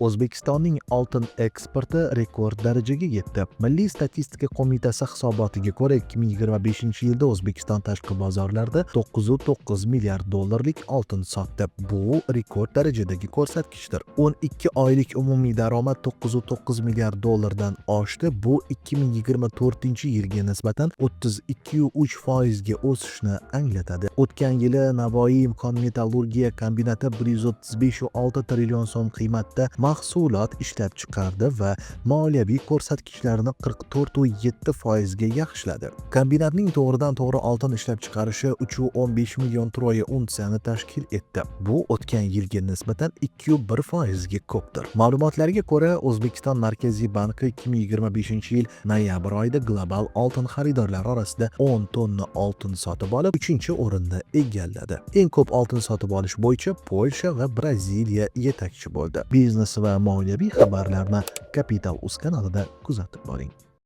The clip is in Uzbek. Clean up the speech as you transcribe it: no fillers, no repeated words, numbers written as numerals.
O'zbekistonning oltin eksporti rekord darajaga yetdi. Milliy statistika qo'mitasi hisobotiga ko'ra, 2025-yilda O'zbekiston tashqi bozorlarda 9.9 milliard dollarlik oltin sotdi. Bu rekord darajadagi ko'rsatkichdir. 12 oylik umumiy daromad 9.9 milliard dollardan oshdi. Bu 2024-yilga nisbatan 32.3% ga o'sishni anglatadi. O'tgan yili Navoiy imkon metallurgiya kombinati 135.6 trillion so'm qiymatda mahsulot ishlab chiqardi va moliyaviy ko'rsatkichlarni 44.7% ga yaxshiladi. Kombinatning to'g'ridan-to'g'ri oltin ishlab chiqarishi 3.15 million troy unsiyani tashkil etdi. Bu o'tgan yilga nisbatan 2.1% ga ko'pdir. Ma'lumotlarga ko'ra, O'zbekiston Markaziy banki 2025-yil noyabr oyida global oltin xaridorlari orasida 10 tonna oltin sotib olib, 3-o'rinni egalladi. Eng ko'p oltin sotib olish bo'yicha Polsha va Braziliya yetakchi bo'ldi. Biznes va moliyaviy xabarlarni Kapital.uz kanalida kuzatib boring.